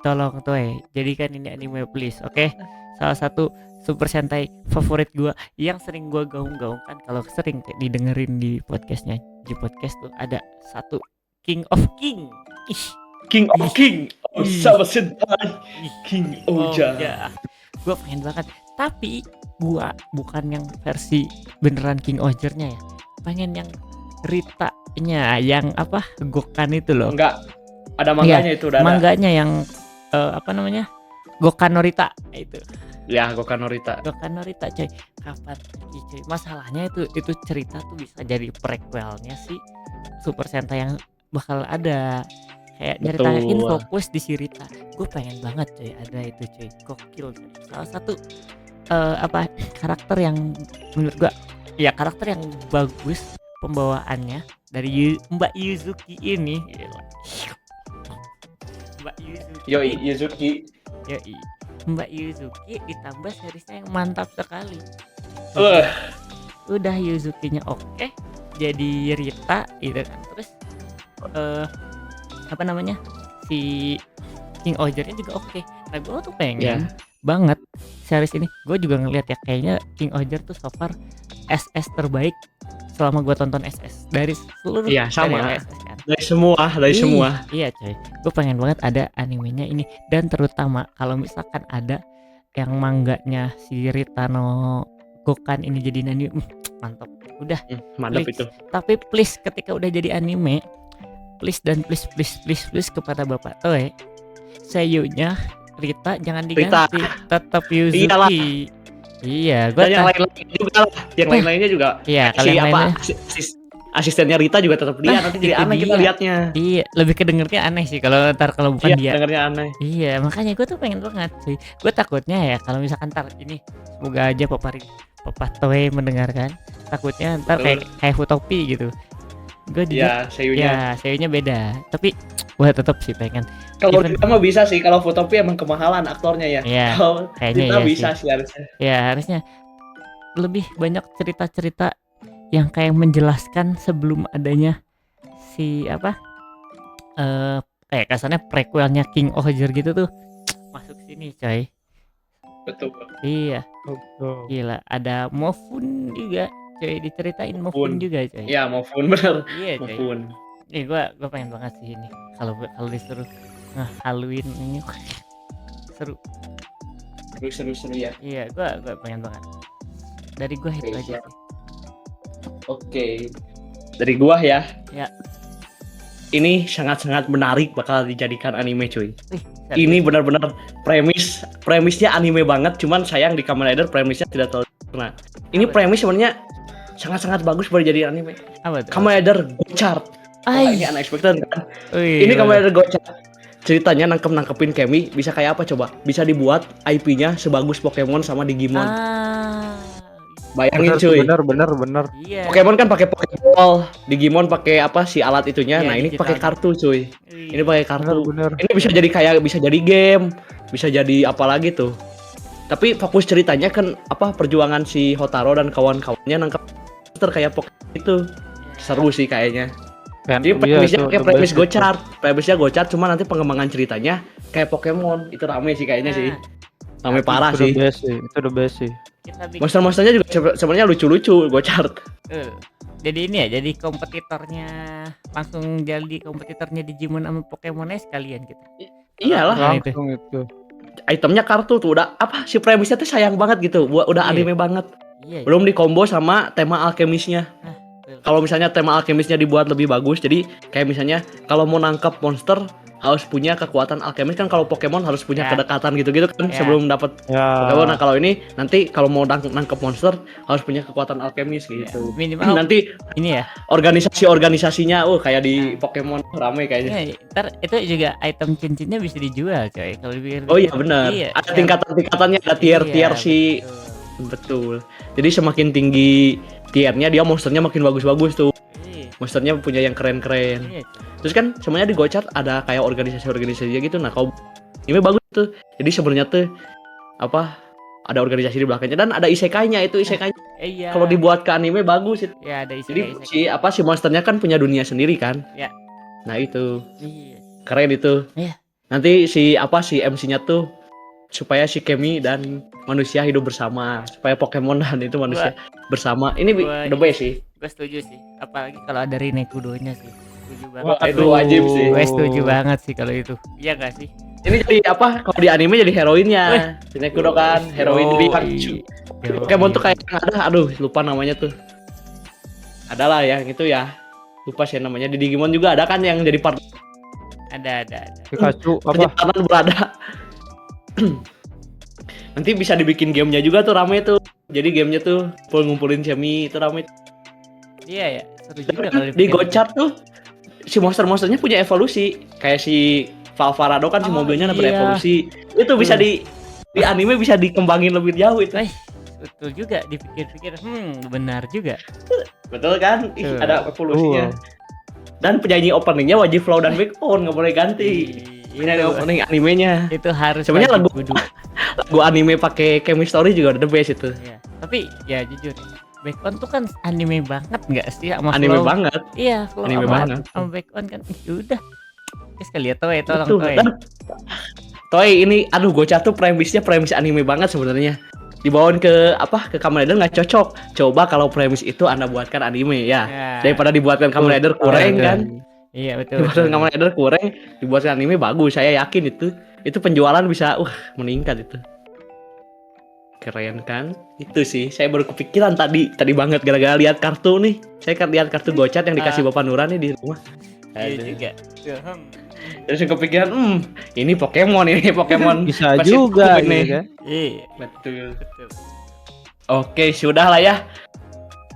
tolong jadikan ini anime please. Oke. Salah satu Super Sentai favorit gue yang sering gue gaung-gaungkan kalau sering didengerin di podcastnya G Podcast tuh ada satu King of King. King of King. Sama Sentai. King Oja. Gue pengen banget. Tapi gua bukan yang versi beneran King Oger-nya ya. Pengen yang Rita-nya yang apa? Gokan itu loh. Enggak, ada mangganya itu udah ada. Mangganya yang apa namanya? Gokan no Rita itu. Ya, Gokan Norita. Gokan no Rita coy. Kapan lagi coy? Masalahnya itu cerita tuh bisa jadi prequelnya sih Super Sentai yang bakal ada. Kayak nyeritain Betul. fokus di si Rita. Gue pengen banget coy ada itu coy. Gokil coy. Salah satu apa karakter yang menurut gua ya karakter yang bagus pembawaannya dari Mbak Yuzuki ini. Gila. Mbak Yuzuki. Yoi, Yuzuki. Yoi. Mbak Yuzuki ditambah seriesnya yang mantap sekali. Udah Yuzuki-nya oke, jadi Rita gitu kan. Terus apa namanya? Si King Oger-nya juga oke. Nah, gue tuh pengen banget series ini. Gue juga ngeliat ya kayaknya King Oger tuh so far SS terbaik selama gue tonton SS dari seluruh Iya, sama. serial SS kan. Dari semua. Iya coy, gue pengen banget ada animenya ini. Dan terutama kalau misalkan ada yang mangganya si Ritano Gokan ini jadi anime, mantap. Udah, Mantap please. itu. Tapi please ketika udah jadi anime, please kepada Bapak Toe, seiyunya Rita jangan diganti, tetap Yuzuki. Iyalah. Iya, Dan yang lain-lainnya juga lah. Yang lain-lainnya juga. Iya, kalau Si yang apa? lainnya Asistennya Rita juga tetap dia. Nanti jadi itu aneh kita dia. liatnya. Iya, lebih kedengernya aneh sih kalau bukan Iya, dia. dengernya aneh. Iya, makanya gue tuh pengen banget sih. Gue takutnya ya kalau misalkan ntar ini semoga aja Papa Toe mendengarkan. Takutnya ntar kayak Futopi gitu. Gue jujur Iya, seiyunya. ya seiyunya beda. Tapi gue tetap sih pengen. Kalau Even- Rita mah bisa sih. Kalau Futopi emang kemahalan aktornya ya. Iya, Kalau kayaknya Rita iya bisa sih harusnya. Ya harusnya lebih banyak cerita-cerita yang kayak menjelaskan sebelum adanya si apa kayak kasarnya prequelnya King Oger gitu tuh masuk sini coy. Betul. Iya, Betul. gila ada Mofun juga coy, diceritain Mofun Mofun. juga coy. Iya, Mofun bener. Iya coy. Mofun. Gua pengen banget sih ini kalau disuruh Halloween ini seru. Seru ya. Iya, gua pengen banget. Dari gua itu Oke, aja siap. sih. Oke. Dari gua ya. Ya. Ini sangat-sangat menarik bakal dijadikan anime cuy. Serius. Ini benar-benar premisnya anime banget, cuman sayang di Kamen Rider premisnya tidak terlalu sempurna. Ini Apa? premis sebenarnya sangat-sangat bagus buat jadi anime. Apa tuh? Kamen Rider Gochard. Wah, ini unexpected kan? Ini Kamen Rider Gochard. Ceritanya nangkepin Kemi bisa kayak apa coba? Bisa dibuat IP-nya sebagus Pokemon sama Digimon. Bayangin cuy. Bener. Iya. Pokemon kan pakai Pokeball, Digimon pakai apa si alat itunya. Iya, Nah, ini digital. pakai kartu cuy. Ini pakai kartu. Bener. Ini bisa jadi game, bisa jadi apa lagi tuh. Tapi fokus ceritanya kan apa perjuangan si Hotaro dan kawan-kawannya nangkep monster kayak Pokemon itu. Seru sih kayaknya. Jadi premisnya kayak premis Gochard. Premisnya Gochard cuma nanti pengembangan ceritanya kayak Pokemon. Itu rame sih kayaknya sih. Rame parah Itu sih. Itu the best sih. Kita bikin Monster-monsternya juga sebenarnya lucu-lucu Gochard. jadi ini ya, jadi kompetitornya langsung jadi kompetitornya Digimon sama Pokemonnya sekalian gitu. Iyalah, Nah, itu. Langsung itu. itemnya kartu tuh udah apa si premisnya tuh sayang banget gitu. Udah Iya. anime banget. Iya. Belum dikombo sama tema alkemisnya. Betul. Kalau misalnya tema alkemisnya dibuat lebih bagus, jadi kayak misalnya kalau mau nangkep monster harus punya kekuatan alkemis kan, kalau Pokemon harus punya Ya. kedekatan gitu-gitu kan Ya. sebelum dapat Ya. Pokemon. Nah, kalau ini nanti kalau mau nangkep monster harus punya kekuatan alkemis gitu. Minimal Nanti ini ya. organisasinya kayak di Pokemon rame kayaknya. Iya, ntar itu juga item cincinnya bisa dijual coy kalau dipikir. Oh iya benar. Iya. Ada tingkatan-tingkatannya, ada tier-tier Iya, si betul. betul. Jadi semakin tinggi tiernya dia monsternya makin bagus-bagus tuh. Iya. Monsternya punya yang keren-keren. Iya, coy. Terus kan sebenarnya di Gochard ada kayak organisasi-organisasi gitu. Nah, kalau ini bagus tuh. Jadi sebenarnya tuh apa? Ada organisasi di belakangnya dan ada isekainya itu isekainya. Iya. Kalau dibuat ke anime bagus itu. ya ada Jadi isekai. si monsternya kan punya dunia sendiri kan? Ya. Nah, itu Iya. keren itu. Iya. Nanti si MC-nya tuh supaya si Kemi dan manusia hidup bersama, supaya Pokemon dan itu manusia bersama. Ini Gua- the best sih. Gue setuju sih. Apalagi kalau ada Rinekudo-nya sih. Setuju banget. Wah, itu wajib sih. Gue setuju banget sih kalau itu. Iya gak sih? Ini jadi apa? Kalau di anime jadi heroinnya. Shinekuro kan, heroin di Yoi. Pokemon tuh kayak ada, aduh lupa namanya tuh. Adalah ya gitu ya. Lupa sih namanya. Di Digimon juga ada kan yang jadi part Ada. Pikachu apa? perjalanan berada. Nanti bisa dibikin gamenya juga tuh rame tuh. Jadi gamenya tuh ngumpulin semi itu rame. Iya ya, seru juga kalau Di Gocap tuh si monster-monsternya punya evolusi. Kayak si Valvarado kan si Oh, mobilnya iya. berevolusi. Itu bisa di anime bisa dikembangin lebih jauh itu. Wih, betul juga dipikir-pikir. Benar juga. Betul kan? Ih, Betul. ada evolusinya. Dan penyanyi openingnya wajib flow dan backbone, nggak boleh ganti. Ini ada opening animenya. Itu harus Sebenarnya wajib lagu- kudu. Lagu anime pakai chemistry juga udah the best itu. Iya. Tapi ya jujur, Backon tuh kan anime banget nggak sih sama Anime Flow? banget. Iya, Flow Anime sama, banget. sama Backon kan. Udah. Guys kali ya Toei, tolong Betul. Toei. Dan Toei ini aduh Gocap tuh premisnya premis anime banget sebenarnya. Dibawain ke ke Kamen Rider nggak cocok. Coba kalau premis itu Anda buatkan anime ya. Ya. Daripada dibuatkan Kamen Rider kurang kan. Iya betul. Dibuatkan Kamen Rider kurang, dibuatkan anime bagus. Saya yakin itu. Itu penjualan bisa meningkat itu. Keren kan? Itu sih. Saya baru kepikiran tadi banget gara-gara lihat kartu nih. Saya kan lihat kartu Gocap yang dikasih Bapak Nura nih di rumah. Iya Aduh. juga. Terus kepikiran, ini Pokemon Bisa versi juga tuh gitu nih. kan. Iya. Betul. Betul. Oke, sudah lah ya.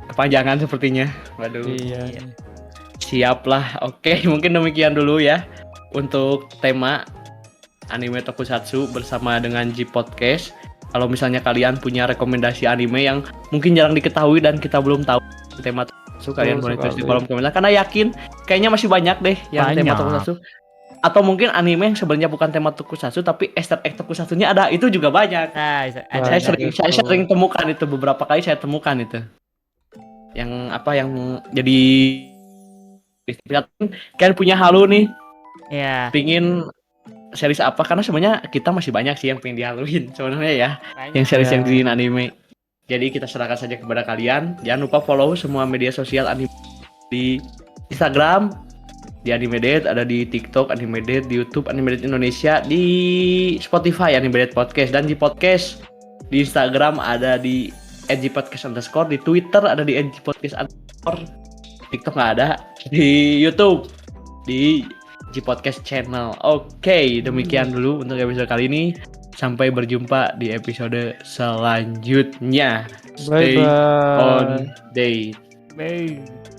Kepanjangan sepertinya. Waduh. Iya. Siap lah. Oke, mungkin demikian dulu ya untuk tema anime tokusatsu bersama dengan G Podcast. Kalau misalnya kalian punya rekomendasi anime yang mungkin jarang diketahui dan kita belum tahu tema tokusatsu, kalian boleh tulis di kolom komentar. Karena yakin kayaknya masih banyak deh yang tema Banyak. tokusatsu. Atau mungkin anime yang sebenarnya bukan tema tokusatsu tapi Easter egg tokusatsunya ada. Itu juga banyak. Nah, Wah, Saya Banyak saya itu. sering temukan itu, beberapa kali saya temukan itu. Yang jadi kalian punya halu nih, ya pingin series apa, karena sebenarnya kita masih banyak sih yang pengen dihaluin sebenarnya ya, yang series Ya. yang di anime. Jadi kita serahkan saja kepada kalian. Jangan lupa follow semua media sosial anime di Instagram di Animedate, ada di TikTok Animedate, di YouTube Animedate Indonesia, di Spotify Animedate Podcast, dan di podcast di Instagram ada di @podcast_, di Twitter ada di @podcast_, TikTok nggak ada, di YouTube di G Podcast Channel. Oke, demikian dulu untuk episode kali ini. Sampai berjumpa di episode selanjutnya. Stay Bye-bye. on day. Bye.